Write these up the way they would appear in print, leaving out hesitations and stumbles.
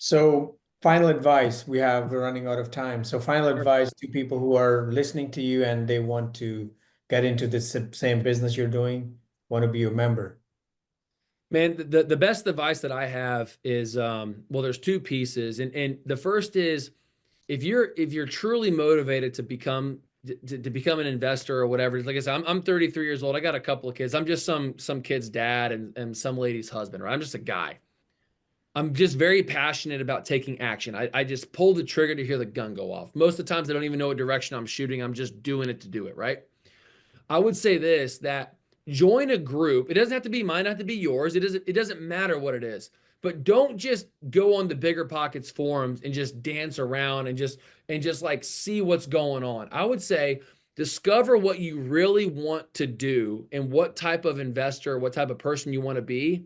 So, final advice. We're running out of time. So, final Sure. advice to people who are listening to you and they want to get into this same business you're doing, want to be a member. Man, the best advice that I have is well, there's two pieces. And the first is if you're truly motivated to become an investor or whatever, like I said, I'm 33 years old. I got a couple of kids. I'm just some kid's dad and some lady's husband, right? I'm just a guy. I'm just very passionate about taking action. I just pull the trigger to hear the gun go off. Most of the times I don't even know what direction I'm shooting. I'm just doing it to do it, right? I would say this that join a group. It doesn't have to be mine, not have to be yours. It doesn't matter what it is. But don't just go on the Bigger Pockets forums and just dance around and just like see what's going on. I would say discover what you really want to do and what type of investor, what type of person you want to be.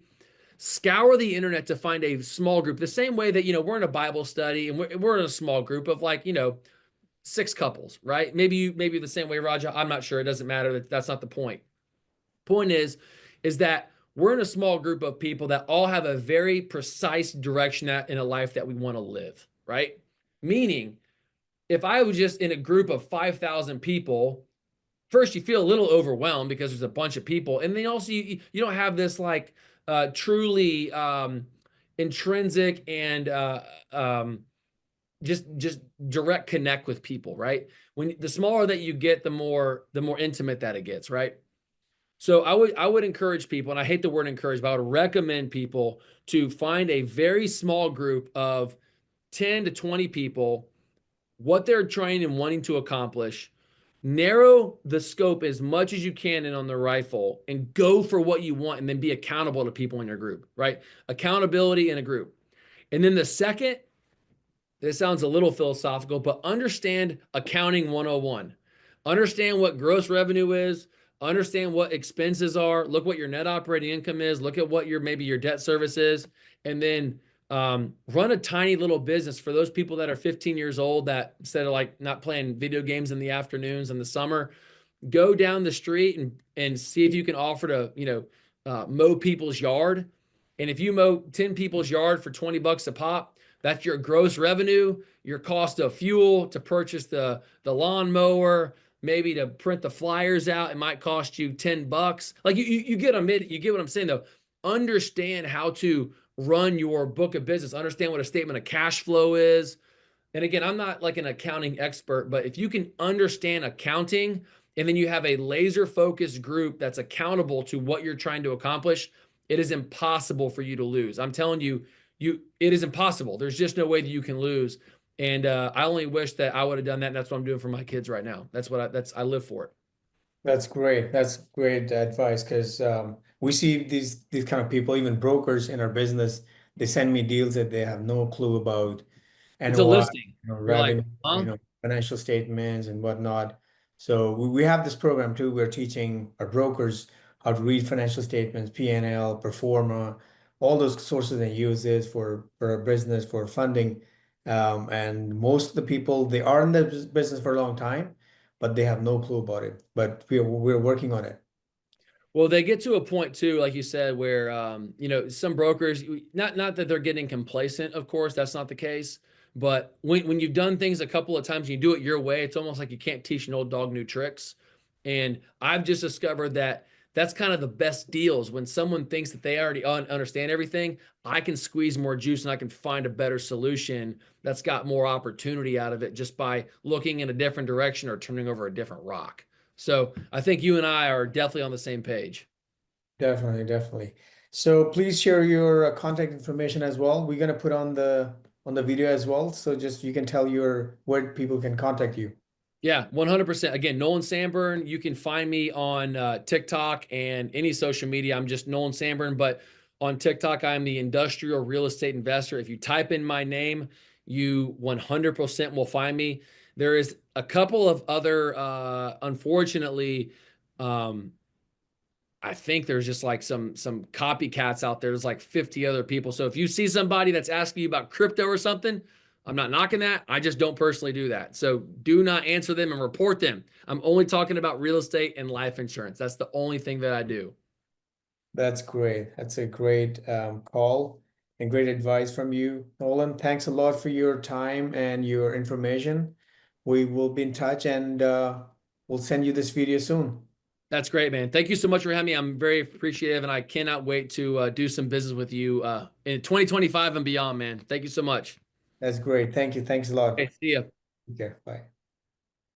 Scour the internet to find a small group. The same way that we're in a Bible study and we're in a small group of like six couples, right? Maybe the same way, Raja. I'm not sure. It doesn't matter. That's not the point. Point is that we're in a small group of people that all have a very precise direction in a life that we want to live, right? Meaning, if I was just in a group of 5,000 people, first you feel a little overwhelmed because there's a bunch of people, and then also you don't have this like truly intrinsic and just direct connect with people, right? When the smaller that you get, the more intimate that it gets, right? So I would encourage people, and I hate the word encourage, but I would recommend people to find a very small group of 10 to 20 people, what they're trying and wanting to accomplish. Narrow the scope as much as you can in on the rifle and go for what you want, and then be accountable to people in your group, right? Accountability in a group. And then the second, this sounds a little philosophical, but understand accounting 101. Understand what gross revenue is, understand what expenses are, look what your net operating income is, look at what maybe your debt service is, and then run a tiny little business for those people that are 15 years old that instead of like not playing video games in the afternoons in the summer, go down the street and see if you can offer to, mow people's yard. And if you mow 10 people's yard for 20 bucks a pop, that's your gross revenue, your cost of fuel to purchase the lawnmower, maybe to print the flyers out. It might cost you 10 bucks. Like you get you get what I'm saying though. Understand how to run your book of business, understand what a statement of cash flow is. And again, I'm not like an accounting expert, but if you can understand accounting and then you have a laser focused group that's accountable to what you're trying to accomplish, it is impossible for you to lose. I'm telling you, it is impossible. There's just no way that you can lose. And I only wish that I would have done that. And that's what I'm doing for my kids right now. I live for it. That's great. That's great advice because we see these kind of people, even brokers in our business, they send me deals that they have no clue about It's a NOI, listing. You're like, revenue, huh? financial statements and whatnot. So we have this program too. We're teaching our brokers how to read financial statements, P&L, performa, all those sources and uses for our business, for funding. And most of the people, they are in the business for a long time, but they have no clue about it. But we're working on it. Well, they get to a point too, like you said, where some brokers, not that they're getting complacent, of course, that's not the case. But when you've done things a couple of times and you do it your way, it's almost like you can't teach an old dog new tricks. And I've just discovered that that's kind of the best deals when someone thinks that they already understand everything. I can squeeze more juice and I can find a better solution that's got more opportunity out of it just by looking in a different direction or turning over a different rock. So I think you and I are definitely on the same page. Definitely, definitely. So please share your contact information as well. We're gonna put on the video as well. So just you can tell your where people can contact you. Yeah, 100%. Again, Nolan Sanburn. You can find me on TikTok and any social media. I'm just Nolan Sanburn, but on TikTok, I'm the industrial real estate investor. If you type in my name, you 100% will find me. There is a couple of other, unfortunately, um, I think there's just like some copycats out there. There's like 50 other people. So if you see somebody that's asking you about crypto or something, I'm not knocking that. I just don't personally do that. So do not answer them and report them. I'm only talking about real estate and life insurance. That's the only thing that I do. That's great. That's a great call. and great advice from you, Nolan. Thanks a lot for your time and your information. We will be in touch, and we'll send you this video soon. That's great, man. Thank you so much for having me. I'm very appreciative, and I cannot wait to do some business with you in 2025 and beyond, man. Thank you so much. That's great. Thank you. Thanks a lot. Okay, see ya. Okay, bye.